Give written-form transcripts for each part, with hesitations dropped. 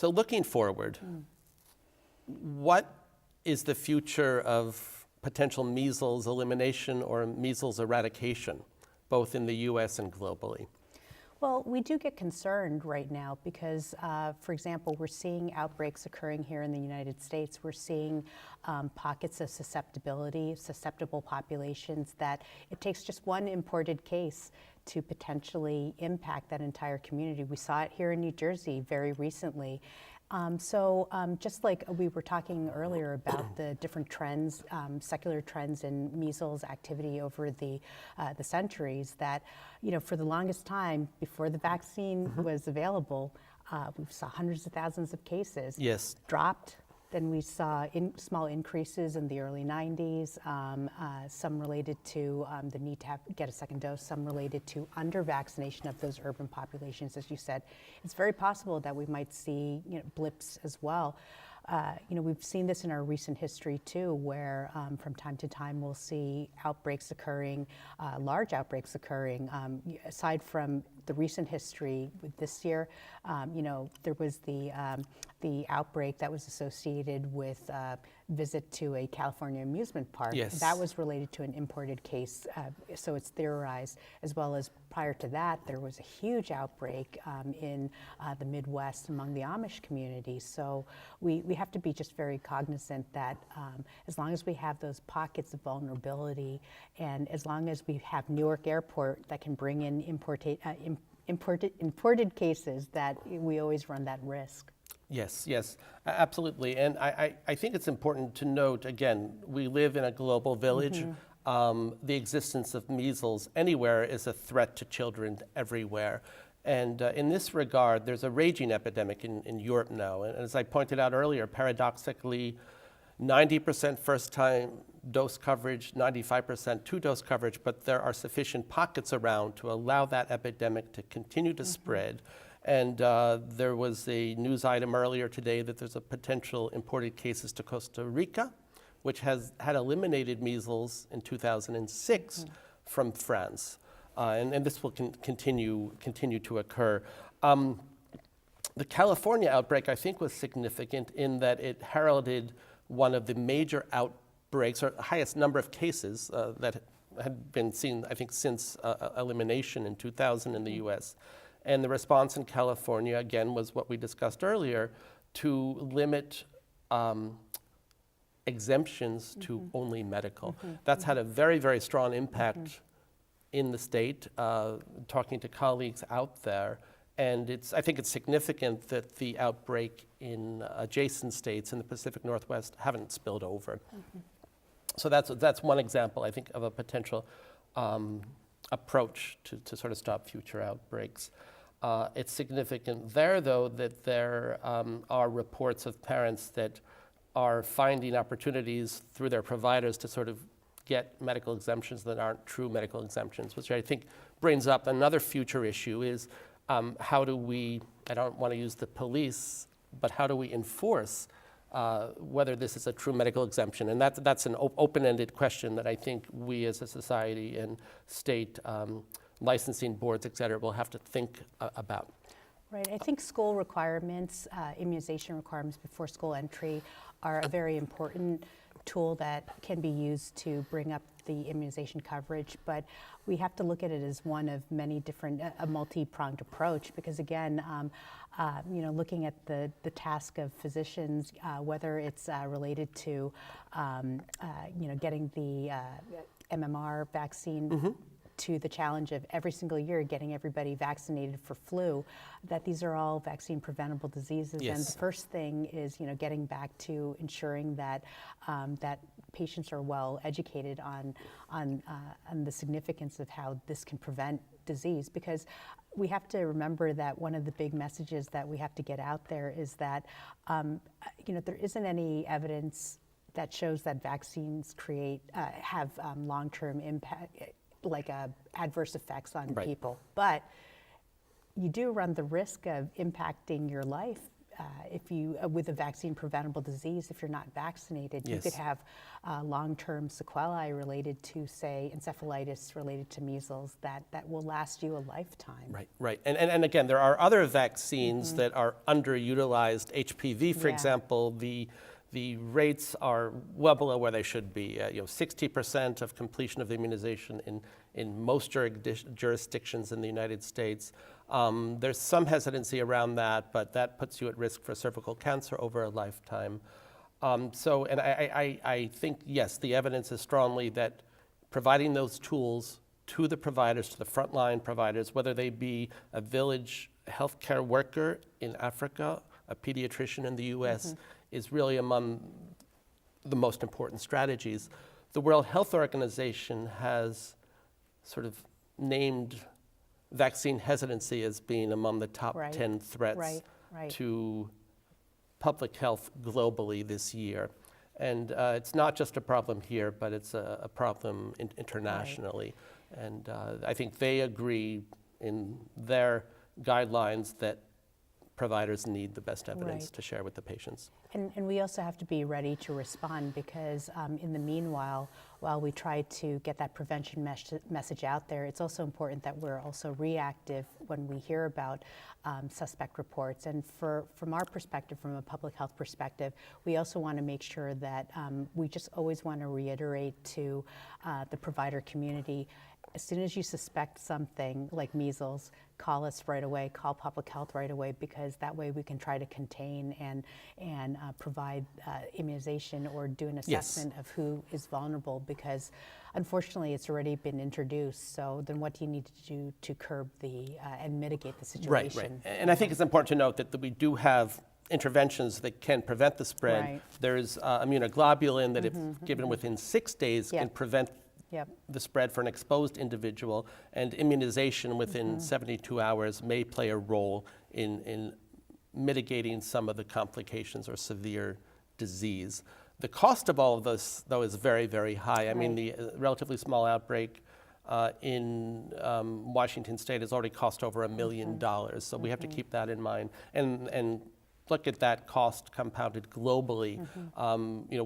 So looking forward, what is the future of potential measles elimination or measles eradication, both in the US and globally? Well, we do get concerned right now because, for example, we're seeing outbreaks occurring here in the United States. We're seeing pockets of susceptibility, susceptible populations that it takes just one imported case to potentially impact that entire community. We saw it here in New Jersey very recently. Just like we were talking earlier about the different trends, secular trends in measles activity over the centuries, that for the longest time before the vaccine was available, we saw hundreds of thousands of cases. Yes. Dropped. Then we saw small increases in the early 90s, some related to the need to get a second dose, some related to under-vaccination of those urban populations, as you said. It's very possible that we might see blips as well. We've seen this in our recent history too, where from time to time we'll see outbreaks occurring, large outbreaks occurring. Aside from the recent history with this year, there was the outbreak that was associated with a visit to a California amusement park. Yes. That was related to an imported case, so it's theorized, as well as prior to that, there was a huge outbreak in the Midwest among the Amish community. So we have to be just very cognizant that as long as we have those pockets of vulnerability, and as long as we have Newark Airport that can bring in imported cases, that we always run that risk. Yes, yes, absolutely. And I think it's important to note, again, we live in a global village. The existence of measles anywhere is a threat to children everywhere. And in this regard, there's a raging epidemic in Europe now. And as I pointed out earlier, paradoxically, 90% first-time dose coverage, 95% two-dose coverage, but there are sufficient pockets around to allow that epidemic to continue to spread. And there was a news item earlier today that there's a potential imported cases to Costa Rica, which had eliminated measles in 2006 from France. And this will continue to occur. The California outbreak, I think, was significant in that it heralded one of the major outbreaks, or highest number of cases that had been seen, I think, since elimination in 2000 in the US. And the response in California, again, was what we discussed earlier, to limit exemptions to only medical. That's had a very, very strong impact in the state, talking to colleagues out there. And I think it's significant that the outbreak in adjacent states in the Pacific Northwest haven't spilled over. So that's one example, I think, of a potential approach to sort of stop future outbreaks. It's significant there, though, that there are reports of parents that are finding opportunities through their providers to sort of get medical exemptions that aren't true medical exemptions, which I think brings up another future issue is how do we, I don't want to use the police, but how do we enforce whether this is a true medical exemption? And that's an open-ended question that I think we as a society and state licensing boards, et cetera, will have to think about. Right, I think school requirements, immunization requirements before school entry are a very important tool that can be used to bring up the immunization coverage, but we have to look at it as one of many different, a multi-pronged approach, because again, looking at the task of physicians, whether it's related to, getting the MMR vaccine, to the challenge of every single year getting everybody vaccinated for flu, that these are all vaccine preventable diseases. Yes. And the first thing is, getting back to ensuring that that patients are well educated on the significance of how this can prevent disease. Because we have to remember that one of the big messages that we have to get out there is that, there isn't any evidence that shows that vaccines have long-term impact, like adverse effects on people. But you do run the risk of impacting your life with a vaccine preventable disease, if you're not vaccinated, you Yes. could have long-term sequelae related to, say, encephalitis related to measles that will last you a lifetime. Right, right. And again, there are other vaccines that are underutilized. HPV, for Yeah. example, the rates are well below where they should be. 60% of completion of the immunization in most jurisdictions in the United States. There's some hesitancy around that, but that puts you at risk for cervical cancer over a lifetime. And I think, yes, the evidence is strongly that providing those tools to the providers, to the frontline providers, whether they be a village healthcare worker in Africa, a pediatrician in the US, is really among the most important strategies. The World Health Organization has sort of named vaccine hesitancy as being among the top Right. 10 threats Right. to public health globally this year. And it's not just a problem here, but it's a problem internationally. And I think they agree in their guidelines that providers need the best evidence Right. to share with the patients. And we also have to be ready to respond because in the meanwhile, while we try to get that prevention message out there, it's also important that we're also reactive when we hear about suspect reports. And from our perspective, from a public health perspective, we also want to make sure that we just always want to reiterate to the provider community, as soon as you suspect something like measles, call us right away, call public health right away, because that way we can try to contain and provide immunization or do an assessment of who is vulnerable, because unfortunately it's already been introduced. So then what do you need to do to curb and mitigate the situation? Right. And I think it's important to note that we do have interventions that can prevent the spread. Right. There's immunoglobulin that if given within 6 days can prevent the spread for an exposed individual, and immunization within 72 hours may play a role in mitigating some of the complications or severe disease. The cost of all of this, though, is very, very high. I mean, the relatively small outbreak in Washington State has already cost over $1 million, so we have to keep that in mind. And look at that cost compounded globally.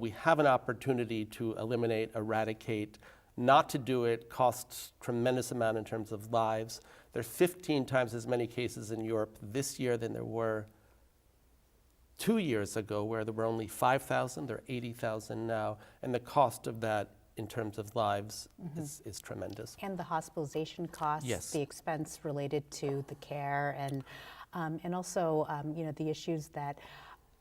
We have an opportunity to eliminate, eradicate. Not to do it costs tremendous amount in terms of lives. There are 15 times as many cases in Europe this year than there were 2 years ago, where there were only 5,000. There are 80,000 now. And the cost of that in terms of lives is tremendous. And the hospitalization costs, Yes. the expense related to the care, and also the issues that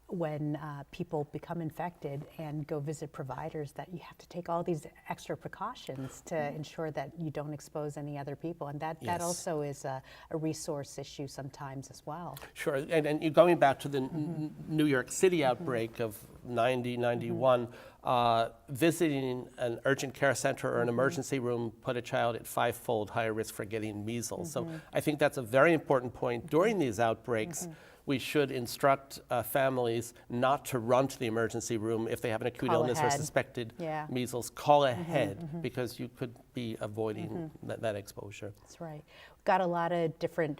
when people become infected and go visit providers, that you have to take all these extra precautions to ensure that you don't expose any other people. And that also is a resource issue sometimes as well. Sure, and you going back to the New York City outbreak of 91, visiting an urgent care center or an emergency room put a child at 5-fold higher risk for getting measles. So I think that's a very important point. During these outbreaks, we should instruct families not to run to the emergency room if they have an acute illness or suspected measles. Call ahead, because you could be avoiding that exposure. That's right. We've got a lot of different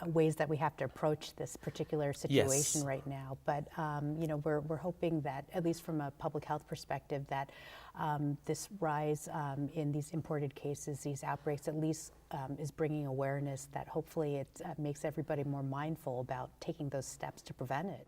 ways that we have to approach this particular situation right now. But we're hoping that, at least from a public health perspective, that this rise in these imported cases, these outbreaks, at least is bringing awareness that hopefully it makes everybody more mindful about taking those steps to prevent it.